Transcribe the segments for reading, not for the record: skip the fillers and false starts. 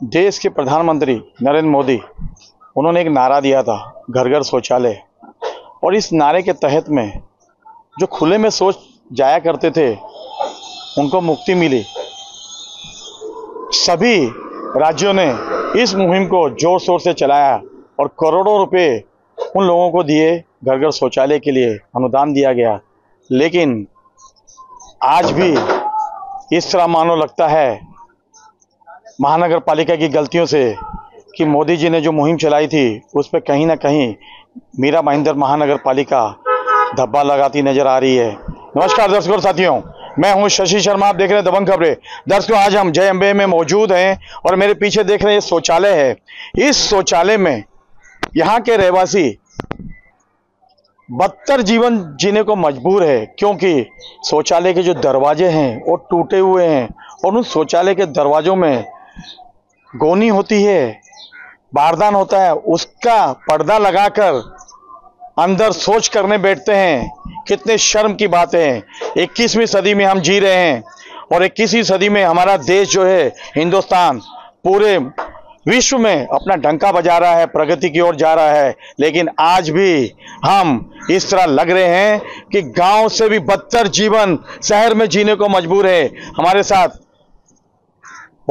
देश के प्रधानमंत्री नरेंद्र मोदी उन्होंने एक नारा दिया था, घर घर शौचालय। और इस नारे के तहत में जो खुले में शौच जाया करते थे उनको मुक्ति मिली। सभी राज्यों ने इस मुहिम को जोर शोर से चलाया और करोड़ों रुपए उन लोगों को दिए, घर घर शौचालय के लिए अनुदान दिया गया। लेकिन आज भी इस तरह मानो लगता है महानगर पालिका की गलतियों से कि मोदी जी ने जो मुहिम चलाई थी उस पर कहीं ना कहीं मीरा भाईंदर महानगर पालिका धब्बा लगाती नजर आ रही है। नमस्कार दर्शकों और साथियों, मैं हूं शशि शर्मा, आप देख रहे हैं दबंग खबरें। दर्शकों, आज हम जय अम्बे में मौजूद हैं और मेरे पीछे देख रहे हैं शौचालय है। इस शौचालय में यहाँ के रहवासी बदतर जीवन जीने को मजबूर है, क्योंकि शौचालय के जो दरवाजे हैं वो टूटे हुए हैं और उन शौचालय के दरवाजों में गोनी होती है, बारदान होता है, उसका पर्दा लगाकर अंदर शौच करने बैठते हैं। कितने शर्म की बात है। 21वीं सदी में हम जी रहे हैं और 21वीं सदी में हमारा देश जो है हिंदुस्तान पूरे विश्व में अपना डंका बजा रहा है, प्रगति की ओर जा रहा है। लेकिन आज भी हम इस तरह लग रहे हैं कि गांव से भी बदतर जीवन शहर में जीने को मजबूर है। हमारे साथ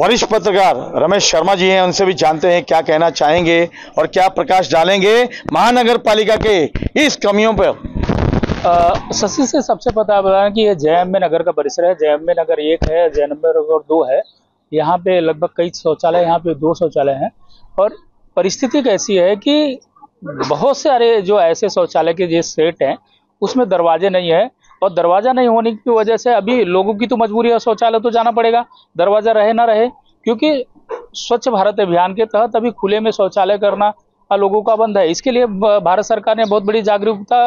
वरिष्ठ पत्रकार रमेश शर्मा जी हैं, उनसे भी जानते हैं क्या कहना चाहेंगे और क्या प्रकाश डालेंगे महानगर पालिका के इस कमियों पर। शशि से सबसे पता बताया कि ये जय अम्बे नगर का परिसर है। जय अम्बे नगर 1 है, जय अम्बे नगर 2 है। यहाँ पे लगभग कई शौचालय, यहाँ पे 2 शौचालय हैं। और परिस्थिति कैसी है कि बहुत सारे जो ऐसे शौचालय के जो सेट हैं उसमें दरवाजे नहीं है, और दरवाजा नहीं होने की वजह से अभी लोगों की तो मजबूरी है, शौचालय तो जाना पड़ेगा, दरवाजा रहे ना रहे। क्योंकि स्वच्छ भारत अभियान के तहत अभी खुले में शौचालय करना लोगों का बंद है। इसके लिए भारत सरकार ने बहुत बड़ी जागरूकता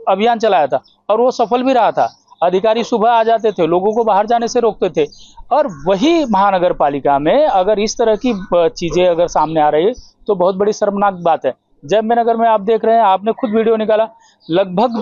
अभियान चलाया था और वो सफल भी रहा था। अधिकारी सुबह आ जाते थे, लोगों को बाहर जाने से रोकते थे। और वही महानगर पालिका में अगर इस तरह की चीजें अगर सामने आ रही है तो बहुत बड़ी शर्मनाक बात है। जय अम्बे नगर में आप देख रहे हैं, आपने खुद वीडियो निकाला, लगभग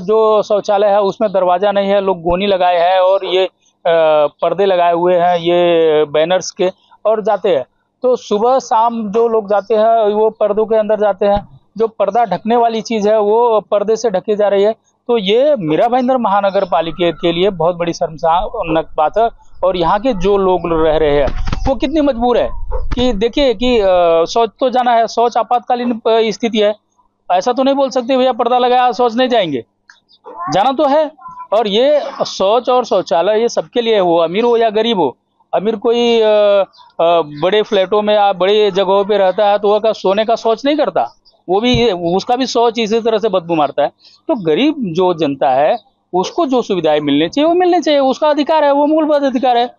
जो शौचालय है उसमें दरवाजा नहीं है, लोग गोनी लगाए हैं और ये पर्दे लगाए हुए हैं, ये बैनर्स के, और जाते हैं। तो सुबह शाम जो लोग जाते हैं वो पर्दों के अंदर जाते हैं। जो पर्दा ढकने वाली चीज है वो पर्दे से ढकी जा रही है। तो ये मीरा भाईंदर महानगर पालिका के लिए बहुत बड़ी शर्मनाक बात है। और यहाँ के जो लोग रह रहे हैं वो कितनी मजबूर है कि देखिए कि शौच तो जाना है, शौच आपातकालीन स्थिति है। ऐसा तो नहीं बोल सकते भैया पर्दा लगाया शौच नहीं जाएंगे, जाना तो है। और ये शौच और शौचालय ये सबके लिए, वो अमीर हो या गरीब हो। अमीर कोई बड़े फ्लैटों में या बड़े जगहों पे रहता है तो वह सोने का शौच नहीं करता, वो भी उसका भी शौच इसी तरह से बदबू मारता है। तो गरीब जो जनता है उसको जो सुविधाएं मिलनी चाहिए वो मिलनी चाहिए, उसका अधिकार है, वो मूलभूत अधिकार है।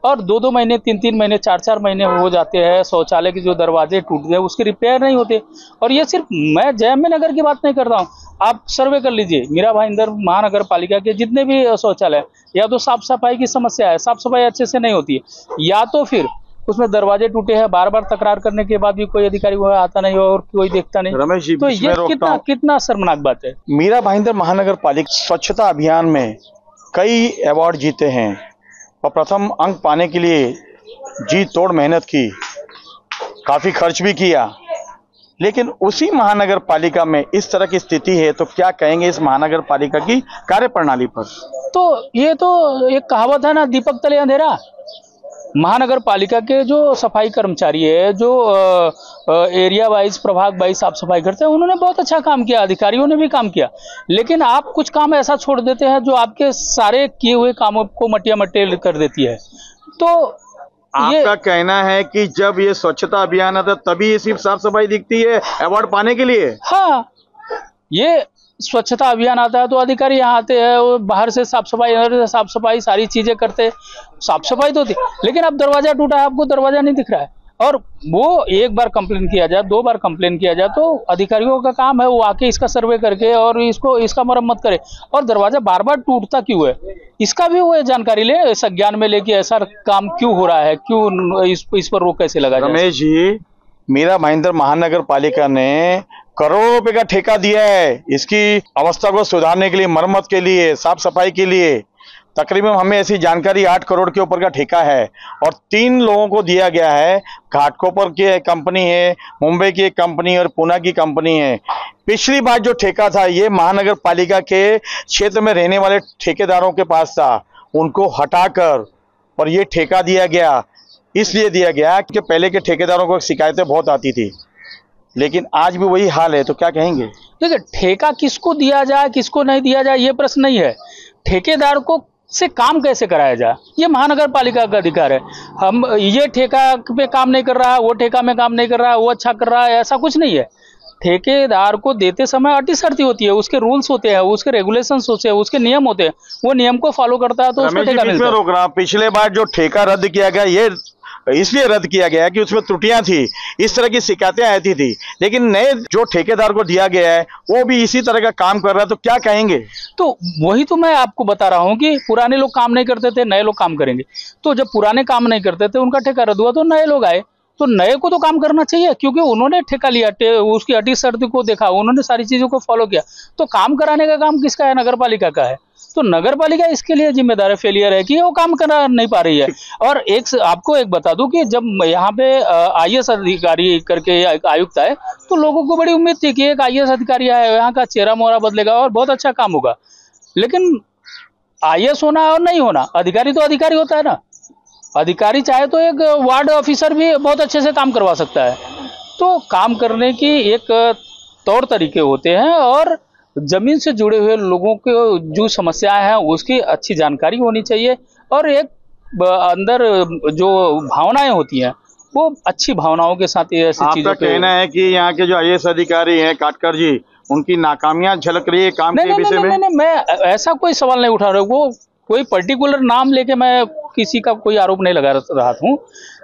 और 2-2 महीने, 3-3 महीने, 4-4 महीने हो जाते हैं, शौचालय के जो दरवाजे टूटते हैं उसके रिपेयर नहीं होते। और ये सिर्फ मैं जय अम्बे नगर की बात नहीं कर रहा हूँ, आप सर्वे कर लीजिए मीरा भाईंदर महानगर पालिका के जितने भी शौचालय, या तो साफ सफाई की समस्या है, साफ सफाई अच्छे से नहीं होती है, या तो फिर उसमें दरवाजे टूटे हैं, बार बार तकरार करने के बाद भी कोई अधिकारी वह आता नहीं और कोई देखता नहीं। रमेश जी, तो ये कितना शर्मनाक बात है। मीरा भाईंदर महानगर पालिका स्वच्छता अभियान में कई अवार्ड जीते हैं और प्रथम अंक पाने के लिए जी तोड़ मेहनत की, काफी खर्च भी किया। लेकिन उसी महानगर पालिका में इस तरह की स्थिति है, तो क्या कहेंगे इस महानगर पालिका की कार्यप्रणाली पर? तो ये तो एक कहावत है ना, दीपक तले अंधेरा। महानगर पालिका के जो सफाई कर्मचारी है, जो एरिया वाइज, प्रभाग वाइज साफ सफाई करते हैं, उन्होंने बहुत अच्छा काम किया, अधिकारियों ने भी काम किया। लेकिन आप कुछ काम ऐसा छोड़ देते हैं जो आपके सारे किए हुए कामों को मटिया मट्टे कर देती है। तो आपका कहना है कि जब ये स्वच्छता अभियान आता तभी ये सिर्फ साफ सफाई दिखती है अवार्ड पाने के लिए? हाँ, ये स्वच्छता अभियान आता है तो अधिकारी यहाँ आते हैं, वो बाहर से साफ सफाई सारी चीजें करते, साफ सफाई तो थी। लेकिन अब दरवाजा टूटा है, आपको दरवाजा नहीं दिख रहा है। और वो एक बार कंप्लेन किया जाए, 2 बार कंप्लेन किया जाए तो अधिकारियों का काम है वो आके इसका सर्वे करके और इसका मरम्मत करे। और दरवाजा बार बार टूटता क्यों है इसका भी वो जानकारी ले, संज्ञान में लेके ऐसा काम क्यों हो रहा है, क्यों इस पर रोक कैसे लगा जाए। रमेश जी, मीरा भाईंदर महानगर पालिका ने करोड़ों रुपए का ठेका दिया है इसकी अवस्था को सुधारने के लिए, मरम्मत के लिए, साफ सफाई के लिए। तकरीबन हमें ऐसी जानकारी 8 करोड़ के ऊपर का ठेका है और 3 लोगों को दिया गया है। घाटकोपर की एक कंपनी है, मुंबई की एक कंपनी और पुणे की कंपनी है। पिछली बार जो ठेका था ये महानगर पालिका के क्षेत्र में रहने वाले ठेकेदारों के पास था, उनको हटाकर और ये ठेका दिया गया। इसलिए दिया गया कि पहले के ठेकेदारों को शिकायतें बहुत आती थी, लेकिन आज भी वही हाल है। तो क्या कहेंगे? देखिए, ठेका किसको दिया जाए किसको नहीं दिया जाए ये प्रश्न नहीं है, ठेकेदार को से काम कैसे कराया जाए ये महानगर पालिका का अधिकार है। हम ये ठेका पे काम नहीं कर रहा है, वो ठेका में काम नहीं कर रहा है, वो अच्छा कर रहा है, ऐसा कुछ नहीं है। ठेकेदार को देते समय अटी शर्ती होती है, उसके रूल्स होते हैं, उसके रेगुलेशंस होते हैं, उसके नियम होते हैं, वो नियम को फॉलो करता है तो उसको ठेका मिलता है। रोक रहा, पिछले बार जो ठेका रद्द किया गया ये इसलिए रद्द किया गया कि उसमें त्रुटियां थी, इस तरह की शिकायतें आती थी, लेकिन नए जो ठेकेदार को दिया गया है वो भी इसी तरह का काम कर रहा है। तो क्या कहेंगे? तो वही तो मैं आपको बता रहा हूँ कि पुराने लोग काम नहीं करते थे, नए लोग काम करेंगे। तो जब पुराने काम नहीं करते थे, उनका ठेका रद्द हुआ तो नए लोग आए, तो नए को तो काम करना चाहिए क्योंकि उन्होंने ठेका लिया, उसकी अटी शर्त को देखा, उन्होंने सारी चीजों को फॉलो किया। तो काम कराने का काम किसका है? नगर पालिका का है। तो नगर पालिका इसके लिए जिम्मेदार है, फेलियर है कि वो काम करा नहीं पा रही है। और आपको एक बता दूं कि जब यहाँ पे IAS अधिकारी करके एक आयुक्त आए तो लोगों को बड़ी उम्मीद थी कि एक IAS अधिकारी आए, यहाँ का चेहरा मोहरा बदलेगा और बहुत अच्छा काम होगा। लेकिन IAS होना और नहीं होना, अधिकारी तो अधिकारी होता है ना। अधिकारी चाहे तो एक वार्ड ऑफिसर भी बहुत अच्छे से काम करवा सकता है। तो काम करने की एक तौर तरीके होते हैं और जमीन से जुड़े हुए लोगों को जो समस्याएं हैं उसकी अच्छी जानकारी होनी चाहिए और एक अंदर जो भावनाएं होती हैं वो अच्छी भावनाओं के साथ ऐसी चीजों का कहना है कि यहाँ के जो IAS अधिकारी हैं काटकर जी, उनकी नाकामियां झलक रही है काम के विषय में? नहीं, मैं ऐसा कोई सवाल नहीं उठा रहा हूँ। वो कोई पर्टिकुलर नाम लेके मैं किसी का कोई आरोप नहीं लगा रहा हूँ,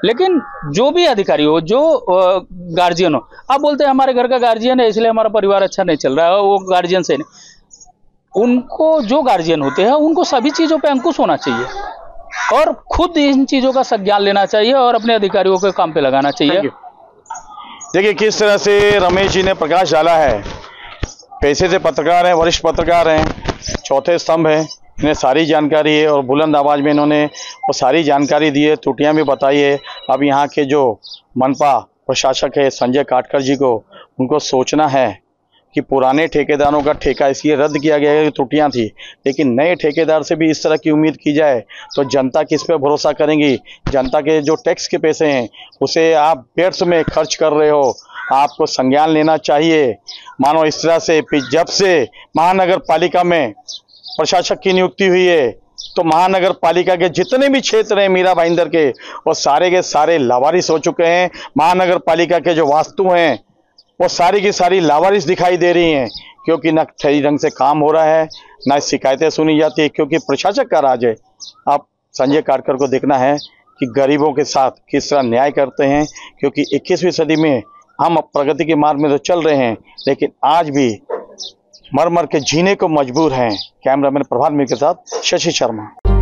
लेकिन जो भी अधिकारी हो, जो गार्जियन हो, आप बोलते हैं हमारे घर का गार्जियन है इसलिए हमारा परिवार अच्छा नहीं चल रहा है, वो गार्जियन से नहीं। उनको जो गार्जियन होते हैं उनको सभी चीजों पे अंकुश होना चाहिए और खुद इन चीजों का संज्ञान लेना चाहिए और अपने अधिकारियों को काम पे लगाना चाहिए। देखिए किस तरह से रमेश जी ने प्रकाश डाला है। पैसे से पत्रकार हैं, वरिष्ठ पत्रकार हैं, चौथे स्तंभ हैं, इन्हें सारी जानकारी है और बुलंद आवाज में इन्होंने वो सारी जानकारी दी है, त्रुटियां भी बताई है। अब यहाँ के जो मनपा प्रशासक है संजय काटकर जी को, उनको सोचना है कि पुराने ठेकेदारों का ठेका इसलिए रद्द किया गया है कि त्रुटियां थी, लेकिन नए ठेकेदार से भी इस तरह की उम्मीद की जाए तो जनता किस पे भरोसा करेंगी? जनता के जो टैक्स के पैसे हैं उसे आप व्यर्थ में खर्च कर रहे हो, आपको संज्ञान लेना चाहिए। मानो इस तरह से जब से महानगर पालिका में प्रशासक की नियुक्ति हुई है तो महानगर पालिका के जितने भी क्षेत्र हैं मीरा भाईंदर के, वो सारे के सारे लावारिस हो चुके हैं। महानगर पालिका के जो वास्तु हैं वो सारी की सारी लावारिस दिखाई दे रही हैं, क्योंकि न सही ढंग से काम हो रहा है, न शिकायतें सुनी जाती है, क्योंकि प्रशासक का राज है। अब संजय काटकर को देखना है कि गरीबों के साथ किस तरह न्याय करते हैं, क्योंकि 21वीं सदी में हम प्रगति के मार्ग में तो चल रहे हैं, लेकिन आज भी मर मर के जीने को मजबूर हैं। कैमरामैन प्रभात मिर के साथ शशि शर्मा।